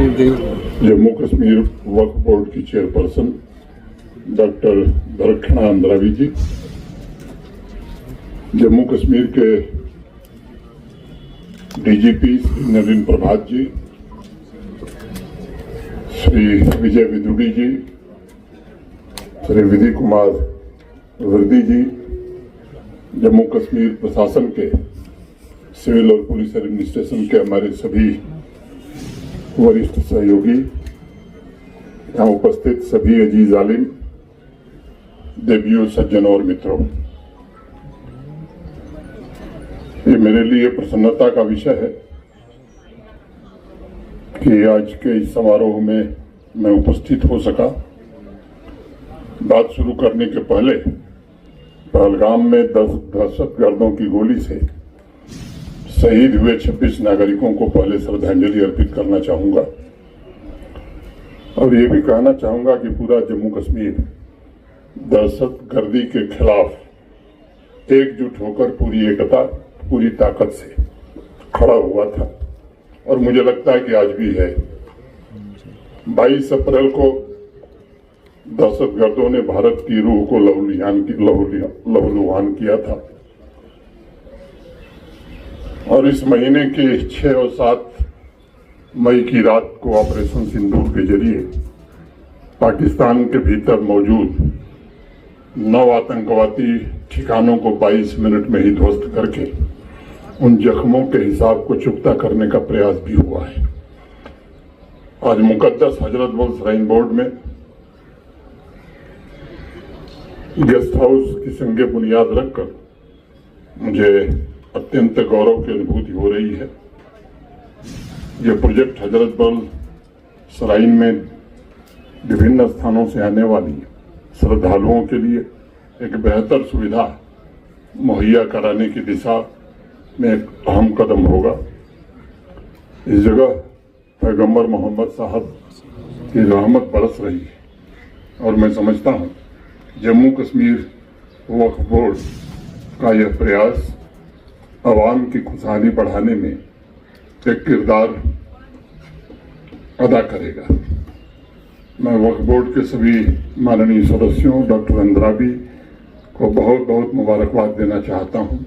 जम्मू कश्मीर वक्फ board की chairperson doctor दरखना Andrabi जी, जम्मू कश्मीर के DGP Shri नवीन प्रभात जी, श्री विजय विदुड़ी जी, श्री विधि कुमार वर्दी जी, जम्मू कश्मीर प्रशासन के सिविल और पुलिस एडमिनिस्ट्रेशन के हमारे सभी वरिष्ठ सहयोगी, यहाँ उपस्थित सभी अजीज आलिम, देवियों, सज्जनों और मित्रों, ये मेरे लिए प्रसन्नता का विषय है कि आज के इस समारोह में मैं उपस्थित हो सका। बात शुरू करने के पहले पहलगाम में 10 दहशतगर्दों की गोली से शहीद हुए 26 नागरिकों को पहले श्रद्धांजलि अर्पित करना चाहूंगा और ये भी कहना चाहूंगा कि पूरा जम्मू कश्मीर दहशतगर्दी के खिलाफ एकजुट होकर पूरी एकता, पूरी ताकत से खड़ा हुआ था और मुझे लगता है कि आज भी है। 22 अप्रैल को दहशतगर्दों ने भारत की रूह को लहूलुहान किया था और इस महीने के 6 और 7 मई की रात को ऑपरेशन सिंदूर के जरिए पाकिस्तान के भीतर मौजूद 9 आतंकवादी ठिकानों को 22 मिनट में ही ध्वस्त करके उन जख्मों के हिसाब को चुकता करने का प्रयास भी हुआ है। आज मुकद्दस हजरत बल श्राइन बोर्ड में गेस्ट हाउस की संगे बुनियाद रखकर मुझे अत्यंत गौरव की अनुभूति हो रही है। यह प्रोजेक्ट हजरत बल श्राइन में विभिन्न स्थानों से आने वाली श्रद्धालुओं के लिए एक बेहतर सुविधा मुहैया कराने की दिशा में एक अहम कदम होगा। इस जगह पैगंबर मोहम्मद साहब की रहमत बरस रही है और मैं समझता हूँ जम्मू कश्मीर वक्फ बोर्ड का यह प्रयास आवाम की खुशहाली बढ़ाने में एक किरदार अदा करेगा। मैं वक्फ बोर्ड के सभी माननीय सदस्यों, डॉक्टर अंद्रावी को बहुत बहुत मुबारकबाद देना चाहता हूं।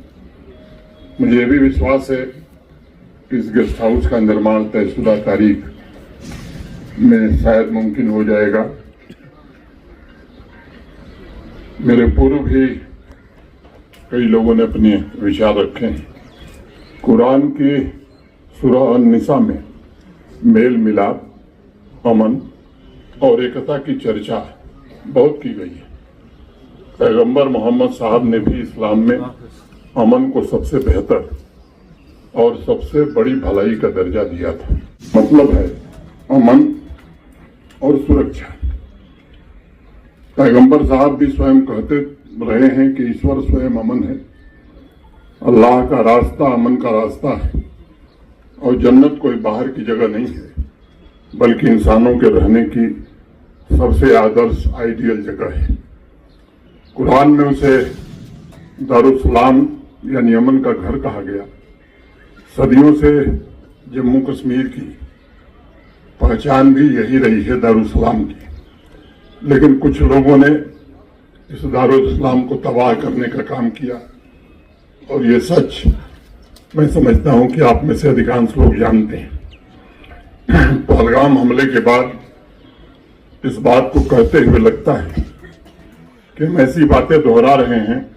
मुझे ये भी विश्वास है कि इस गेस्ट हाउस का निर्माण तयशुदा तारीख में शायद मुमकिन हो जाएगा। मेरे पूर्व भी कई लोगों ने अपने विचार रखे हैं। कुरान की सूरह अन-निसा में मेल मिलाप, अमन और एकता की चर्चा बहुत की गई है। पैगंबर मोहम्मद साहब ने भी इस्लाम में अमन को सबसे बेहतर और सबसे बड़ी भलाई का दर्जा दिया था। मतलब है अमन और सुरक्षा। पैगंबर साहब भी स्वयं कहते रहे हैं कि ईश्वर स्वयं अमन है, अल्लाह का रास्ता अमन का रास्ता है और जन्नत कोई बाहर की जगह नहीं है बल्कि इंसानों के रहने की सबसे आदर्श आइडियल जगह है। कुरान में उसे दारुस्सलाम यानी अमन का घर कहा गया। सदियों से जम्मू कश्मीर की पहचान भी यही रही है, दारुस्सलाम की। लेकिन कुछ लोगों ने इस दारुल-इस्लाम को तबाह करने का काम किया और ये सच मैं समझता हूं कि आप में से अधिकांश लोग जानते हैं। पहलगाम हमले के बाद इस बात को कहते हुए लगता है कि हम ऐसी बातें दोहरा रहे हैं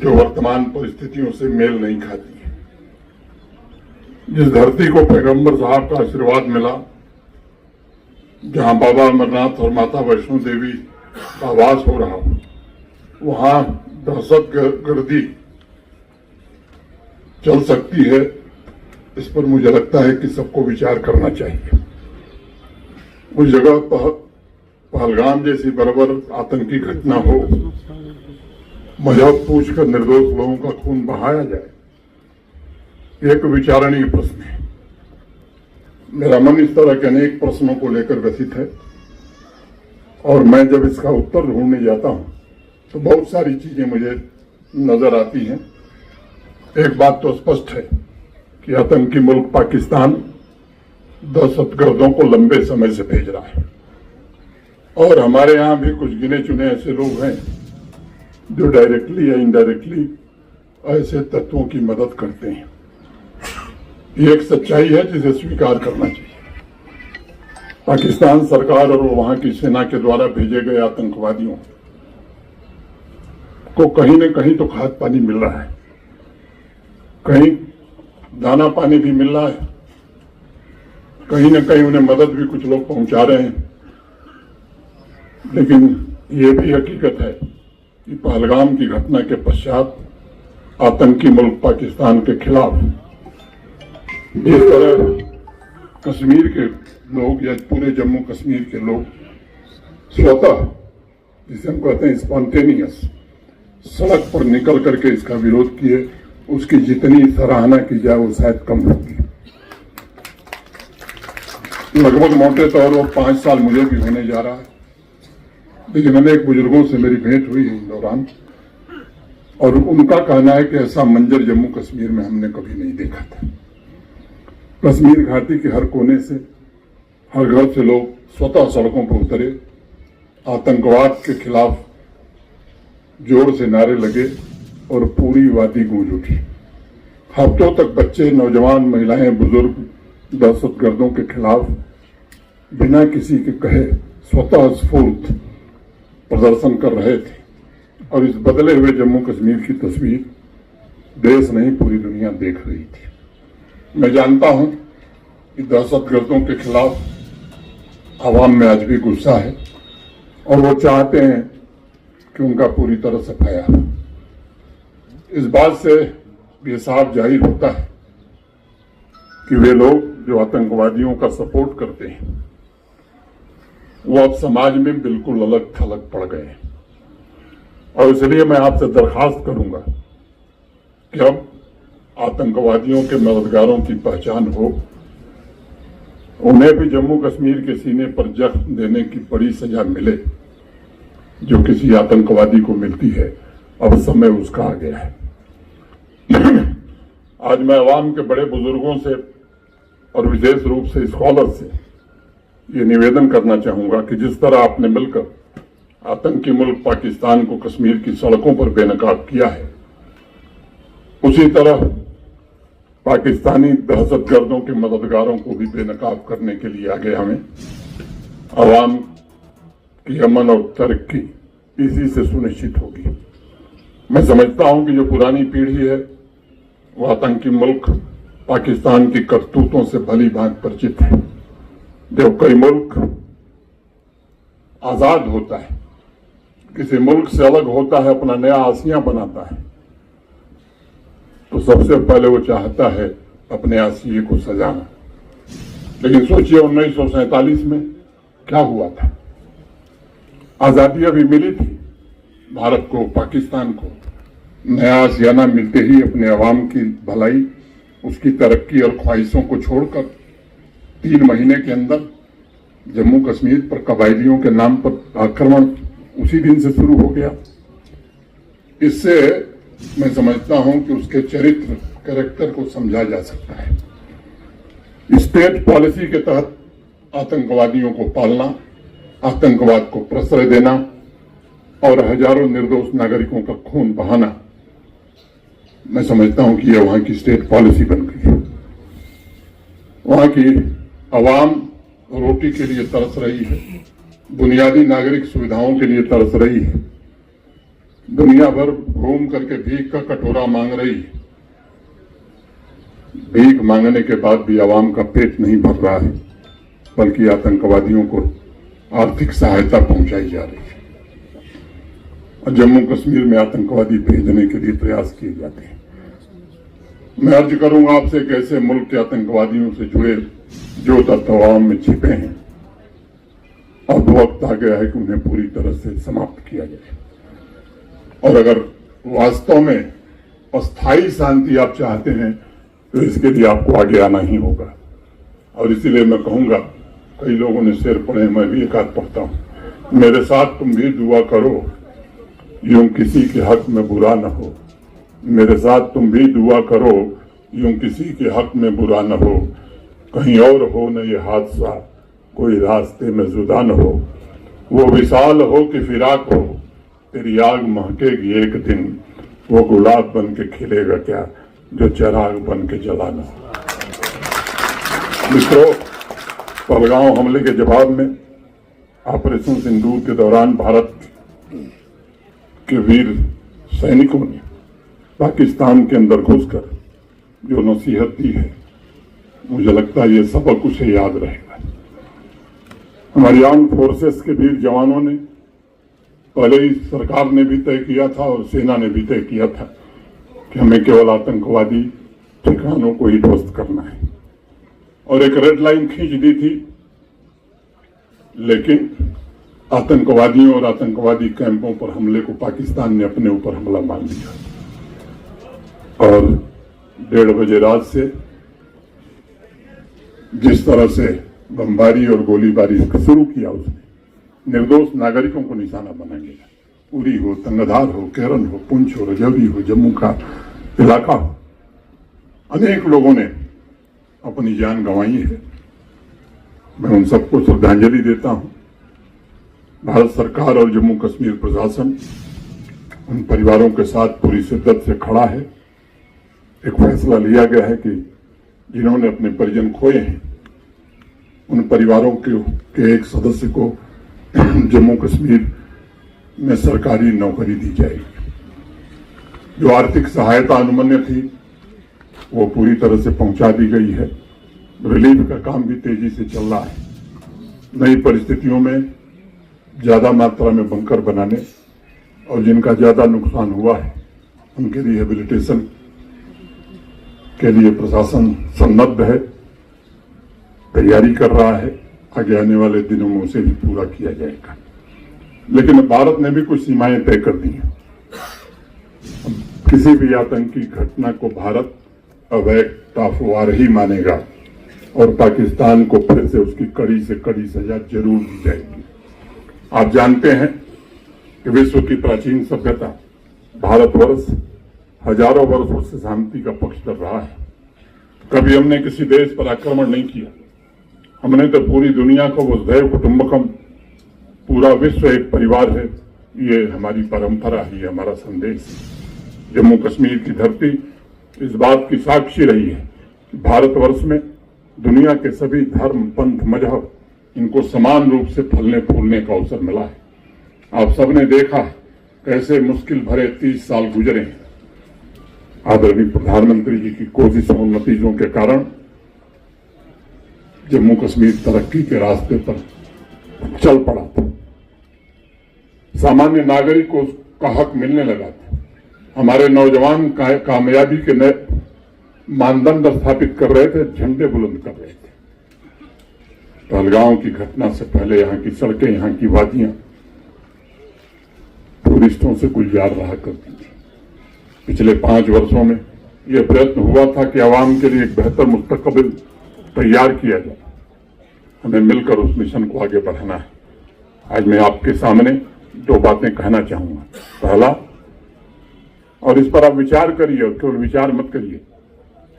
जो वर्तमान परिस्थितियों से मेल नहीं खाती है। जिस धरती को पैगंबर साहब का आशीर्वाद मिला, जहां बाबा अमरनाथ और माता वैष्णो देवी का वास हो रहा हो, वहां दहशतगर्दी चल सकती है। इस पर मुझे लगता है कि सबको विचार करना चाहिए। उस जगह पहलगाम जैसी बर्बर आतंकी घटना हो, मजहब पूछकर निर्दोष लोगों का खून बहाया जाए, एक विचारणीय प्रश्न है। मेरा मन इस तरह के अनेक प्रश्नों को लेकर व्यथित है और मैं जब इसका उत्तर ढूंढने जाता हूं तो बहुत सारी चीजें मुझे नजर आती हैं। एक बात तो स्पष्ट है कि आतंकी मुल्क पाकिस्तान दहशतगर्दों को लंबे समय से भेज रहा है। और हमारे यहां भी कुछ गिने चुने ऐसे लोग हैं जो डायरेक्टली या इनडायरेक्टली ऐसे तत्वों की मदद करते हैं। ये एक सच्चाई है जिसे स्वीकार करना चाहिए। पाकिस्तान सरकार और वहां की सेना के द्वारा भेजे गए आतंकवादियों को कहीं न कहीं तो खाद पानी मिल रहा है, कहीं दाना पानी भी मिल रहा है, कहीं न कहीं उन्हें मदद भी कुछ लोग पहुंचा रहे हैं। लेकिन ये भी हकीकत है कि पहलगाम की घटना के पश्चात आतंकी मुल्क पाकिस्तान के खिलाफ जिस तरह कश्मीर के लोग या पूरे जम्मू कश्मीर के लोग स्वतः, जिसे हम कहते हैं स्पॉन्टेनियस, सड़क पर निकल करके इसका विरोध किए, उसकी जितनी सराहना की जाए वो शायद कम होगी। लगभग मोटे तौर पर 5 साल मुझे भी होने जा रहा है, लेकिन अनेक बुजुर्गों से मेरी भेंट हुई है इन दौरान, और उनका कहना है कि ऐसा मंजर जम्मू कश्मीर में हमने कभी नहीं देखा था। कश्मीर घाटी के हर कोने से, हर घर से लोग स्वतः सड़कों पर उतरे, आतंकवाद के खिलाफ जोर से नारे लगे और पूरी वादी गूंज उठी। हफ्तों तक बच्चे, नौजवान, महिलाएं, बुजुर्ग दहशतगर्दों के खिलाफ बिना किसी के कहे स्वतः स्फूर्त प्रदर्शन कर रहे थे। और इस बदले हुए जम्मू कश्मीर की तस्वीर देश नहीं पूरी दुनिया देख रही थी। मैं जानता हूं कि दहशतगर्दों के खिलाफ आवाम में आज भी गुस्सा है और वो चाहते हैं कि उनका पूरी तरह सफाया हो। इस बात से ये साफ जाहिर होता है कि वे लोग जो आतंकवादियों का सपोर्ट करते हैं वो अब समाज में बिल्कुल अलग थलग पड़ गए हैं। और इसलिए मैं आपसे दरखास्त करूंगा कि अब आतंकवादियों के मददगारों की पहचान हो, उन्हें भी जम्मू कश्मीर के सीने पर जख्म देने की बड़ी सजा मिले जो किसी आतंकवादी को मिलती है। अब समय उसका आ गया है। आज मैं अवाम के बड़े बुजुर्गों से और विशेष रूप से स्कॉलर से ये निवेदन करना चाहूंगा कि जिस तरह आपने मिलकर आतंकी मुल्क पाकिस्तान को कश्मीर की सड़कों पर बेनकाब किया है, उसी तरह पाकिस्तानी दहशतगर्दों के मददगारों को भी बेनकाब करने के लिए आगे हमें अवाम की अमन और तरक्की इसी से सुनिश्चित होगी। मैं समझता हूं कि जो पुरानी पीढ़ी है वो आतंकी मुल्क पाकिस्तान की करतूतों से भली भांति परिचित है। जब कोई मुल्क आजाद होता है, किसी मुल्क से अलग होता है, अपना नया आसिया बनाता है, तो सबसे पहले वो चाहता है अपने आसिये को सजाना। लेकिन सोचिए 1947 में क्या हुआ था। आजादी अभी मिली थी भारत को, पाकिस्तान को। नया आसियाना मिलते ही अपने अवाम की भलाई, उसकी तरक्की और ख्वाहिशों को छोड़कर 3 महीने के अंदर जम्मू कश्मीर पर कबायलियों के नाम पर आक्रमण उसी दिन से शुरू हो गया। इससे मैं समझता हूं कि उसके चरित्र, कैरेक्टर को समझा जा सकता है। स्टेट पॉलिसी के तहत आतंकवादियों को पालना, आतंकवाद को प्रश्रय देना और हजारों निर्दोष नागरिकों का खून बहाना, मैं समझता हूं कि यह वहां की स्टेट पॉलिसी बन गई है। वहां की आवाम रोटी के लिए तरस रही है, बुनियादी नागरिक सुविधाओं के लिए तरस रही है, दुनिया भर घूम करके भीख का कटोरा मांग रही है। भीख मांगने के बाद भी आवाम का पेट नहीं भर रहा है, बल्कि आतंकवादियों को आर्थिक सहायता पहुंचाई जा रही है और जम्मू कश्मीर में आतंकवादी भेजने के लिए प्रयास किए जाते हैं। मैं अर्ज करूंगा आपसे कि ऐसे मुल्क के आतंकवादियों से जुड़े जो तत्व आवाम में छिपे हैं, अब वक्त आ गया है कि उन्हें पूरी तरह से समाप्त किया जाए। और अगर वास्तव में अस्थायी शांति आप चाहते हैं तो इसके लिए आपको आगे आना ही होगा। और इसीलिए मैं कहूंगा, कई लोगों ने शेर पढ़े, मैं भी एक आध पढ़ता हूं, मेरे साथ तुम भी दुआ करो यूं किसी के हक में बुरा न हो। मेरे साथ तुम भी दुआ करो यूं किसी के हक में बुरा न हो। कहीं और हो न ये हादसा, कोई रास्ते में जुदा न हो, वो विशाल हो कि फिराक हो, तेरी आग महकेगी एक दिन, वो गुलाब बन के खिलेगा क्या जो चिराग बन के जलाना। मित्रों, पहलगांव हमले के जवाब में ऑपरेशन सिंदूर के दौरान भारत के वीर सैनिकों ने पाकिस्तान के अंदर घुसकर जो नसीहत दी है, मुझे लगता है ये सबक उसे याद रहेगा। हमारी आर्म फोर्सेस के वीर जवानों ने पहले ही सरकार ने भी तय किया था और सेना ने भी तय किया था कि हमें केवल आतंकवादी ठिकानों को ही ध्वस्त करना है और एक रेड लाइन खींच दी थी, लेकिन आतंकवादियों और आतंकवादी कैंपों पर हमले को पाकिस्तान ने अपने ऊपर हमला मान लिया और 1:30 बजे रात से जिस तरह से बमबारी और गोलीबारी शुरू किया, उसने निर्दोष नागरिकों को निशाना बना लिया। उरी हो, तंगधार हो, केरन हो, पुंछ हो, रजौरी हो, जम्मू का इलाका हो, अनेक लोगों ने अपनी जान गंवाई है। मैं उन सबको श्रद्धांजलि देता हूं। भारत सरकार और जम्मू कश्मीर प्रशासन उन परिवारों के साथ पूरी शिद्दत से खड़ा है। एक फैसला लिया गया है कि जिन्होंने अपने परिजन खोए हैं, उन परिवारों के एक सदस्य को जम्मू कश्मीर में सरकारी नौकरी दी जाएगी। जो आर्थिक सहायता अनुमन्य थी वो पूरी तरह से पहुंचा दी गई है। रिलीफ का काम भी तेजी से चल रहा है। नई परिस्थितियों में ज्यादा मात्रा में बंकर बनाने और जिनका ज्यादा नुकसान हुआ है उनके रिहेबिलिटेशन के लिए प्रशासन सन्नद्ध है, तैयारी कर रहा है। आगे आने वाले दिनों में उसे भी पूरा किया जाएगा। लेकिन भारत ने भी कुछ सीमाएं तय कर दी हैं। किसी भी आतंकी घटना को भारत अवैध टाफवार ही मानेगा और पाकिस्तान को फिर से उसकी कड़ी से कड़ी सजा जरूर दी जाएगी। आप जानते हैं कि विश्व की प्राचीन सभ्यता भारतवर्ष हजारों वर्षों से शांति का पक्ष कर रहा है। कभी हमने किसी देश पर आक्रमण नहीं किया। हमने तो पूरी दुनिया को वसुधैव कुटुंबकम, पूरा विश्व एक परिवार है, ये हमारी परंपरा ही, हमारा संदेश। जम्मू कश्मीर की धरती इस बात की साक्षी रही है कि भारतवर्ष में दुनिया के सभी धर्म, पंथ, मजहब, इनको समान रूप से फलने फूलने का अवसर मिला है। आप सबने देखा कैसे मुश्किल भरे 30 साल गुजरे हैं। आदरणीय प्रधानमंत्री जी की कोशिशों और नतीजों के कारण जम्मू कश्मीर तरक्की के रास्ते पर चल पड़ा था। सामान्य नागरिक को उसका हक मिलने लगा था। हमारे नौजवान कामयाबी के नए मानदंड स्थापित कर रहे थे, झंडे बुलंद कर रहे थे। पहलगांव की घटना से पहले यहाँ की सड़कें, यहाँ की वादियां टूरिस्टों से गुलजार रहा करती थी। पिछले 5 वर्षों में यह प्रयत्न हुआ था कि आवाम के लिए एक बेहतर मुस्तकबिल तैयार किया जाए। हमें मिलकर उस मिशन को आगे बढ़ाना है। आज मैं आपके सामने 2 बातें कहना चाहूंगा। पहला, और इस पर आप विचार करिए और केवल विचार मत करिए,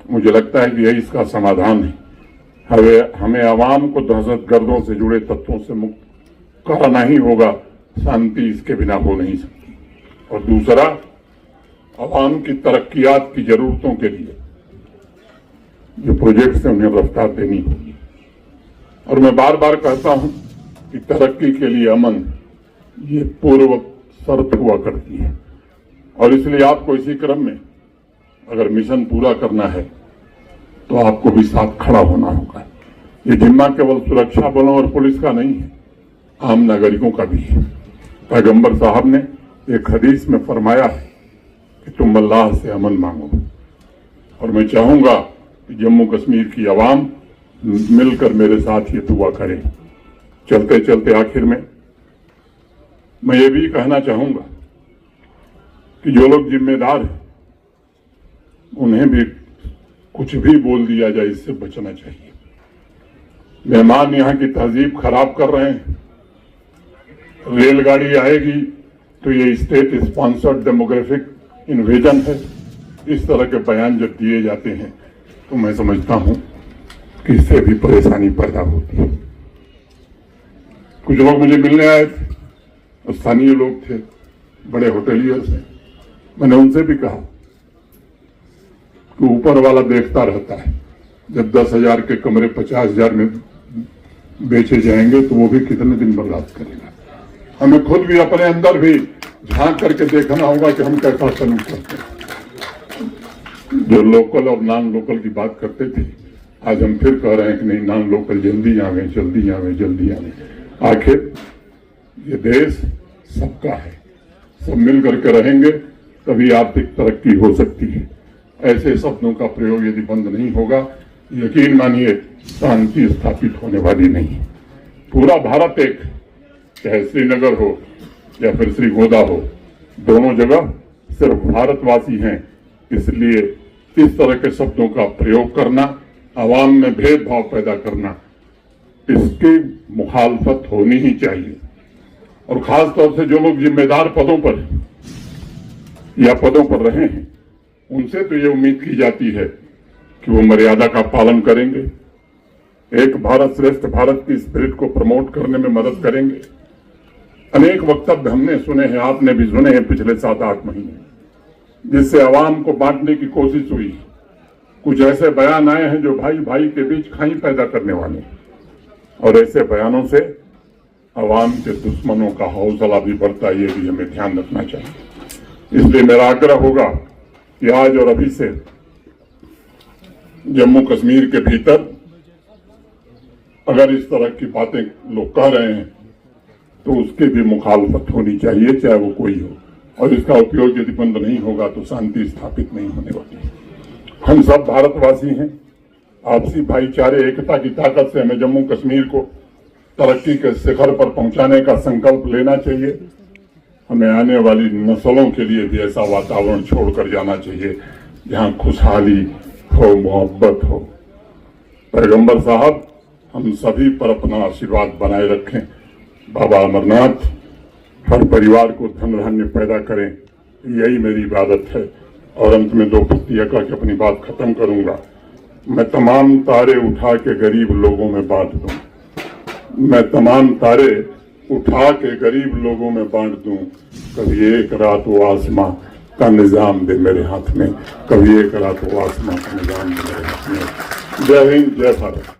मुझे लगता है कि यही इसका समाधान है। हमें आवाम को दहशतगर्दों से जुड़े तत्वों से मुक्त कराना ही होगा। शांति इसके बिना हो नहीं सकती। और दूसरा, आवाम की तरक्कियात की जरूरतों के लिए जो प्रोजेक्ट्स हैं उन्हें रफ्तार देनी होगी। और मैं बार बार कहता हूं कि तरक्की के लिए अमन ये पूर्व शर्त हुआ करती है। और इसलिए आपको इसी क्रम में अगर मिशन पूरा करना है तो आपको भी साथ खड़ा होना होगा। ये जिम्मा केवल सुरक्षा बलों और पुलिस का नहीं है, आम नागरिकों का भी है। पैगंबर साहब ने एक हदीस में फरमाया है कि तुम अल्लाह से अमन मांगो। और मैं चाहूंगा कि जम्मू कश्मीर की आवाम मिलकर मेरे साथ ये दुआ करें। चलते चलते आखिर में मैं ये भी कहना चाहूंगा कि जो लोग जिम्मेदार हैं उन्हें भी कुछ भी बोल दिया जाए इससे बचना चाहिए। मेहमान यहाँ की तहजीब खराब कर रहे हैं। रेलगाड़ी आएगी तो ये स्टेट स्पॉन्सर्ड डेमोग्राफिक इन्वेजन है। इस तरह के बयान जब दिए जाते हैं तो मैं समझता हूं कि इससे भी परेशानी पैदा होती है। कुछ लोग मुझे मिलने आए थे, स्थानीय लोग थे, बड़े होटलियर्स हैं। मैंने उनसे भी कहा कि ऊपर वाला देखता रहता है, जब 10,000 के कमरे 50,000 में बेचे जाएंगे तो वो भी कितने दिन बर्दाश्त करेगा। हमें खुद भी अपने अंदर भी झांक करके देखना होगा कि हम कैसा सलूक करते हैं। जो लोकल और नॉन लोकल की बात करते थे, आज हम फिर कह रहे हैं कि नहीं, नॉन लोकल जल्दी आवे, जल्दी आवे, जल्दी आवे। आखिर ये देश सबका है, सब मिल करके रहेंगे तभी आर्थिक तरक्की हो सकती है। ऐसे शब्दों का प्रयोग यदि बंद नहीं होगा, यकीन मानिए शांति स्थापित होने वाली नहीं। पूरा भारत एक, चाहे श्रीनगर हो या फिर श्रीगोंदा हो, दोनों जगह सिर्फ भारतवासी हैं। इसलिए इस तरह के शब्दों का प्रयोग करना, आवाम में भेदभाव पैदा करना, इसकी मुखालफत होनी ही चाहिए। और खास तौर से जो लोग जिम्मेदार पदों पर या पदों पर रहे हैं, उनसे तो ये उम्मीद की जाती है कि वो मर्यादा का पालन करेंगे, एक भारत श्रेष्ठ भारत की स्पिरिट को प्रमोट करने में मदद करेंगे। अनेक वक्तव्य हमने सुने हैं, आपने भी सुने हैं पिछले 7-8 महीने, जिससे आवाम को बांटने की कोशिश हुई। कुछ ऐसे बयान आए हैं जो भाई भाई के बीच खाई पैदा करने वाले हैं, और ऐसे बयानों से आवाम के दुश्मनों का हौसला भी बढ़ता है। ये भी हमें ध्यान रखना चाहिए। इसलिए मेरा आग्रह होगा कि आज और अभी से जम्मू कश्मीर के भीतर अगर इस तरह की बातें लोग कह रहे हैं तो उसकी भी मुखालफत होनी चाहिए, चाहे वो कोई हो। और इसका उपयोग यदि बंद नहीं होगा तो शांति स्थापित नहीं होने वाली। हम सब भारतवासी हैं, आपसी भाईचारे एकता की ताकत से हमें जम्मू कश्मीर को तरक्की के शिखर पर पहुंचाने का संकल्प लेना चाहिए। हमें आने वाली नस्लों के लिए भी ऐसा वातावरण छोड़कर जाना चाहिए जहां खुशहाली हो, मोहब्बत हो। पैगंबर साहब हम सभी पर अपना आशीर्वाद बनाए रखें। बाबा अमरनाथ हर परिवार को धन धान्य पैदा करें, यही मेरी इबादत है। और अंत में 2 पंक्तियां कह के अपनी बात खत्म करूंगा। मैं तमाम तारे उठा के गरीब लोगों में बांट दूं, मैं तमाम तारे उठा के गरीब लोगों में बांट दूं। कभी एक रात वो आसमां का निजाम दे मेरे हाथ में, कभी एक रात वो आसमां का निजाम दे मेरे हाथ में। जय हिंद, जय भारत।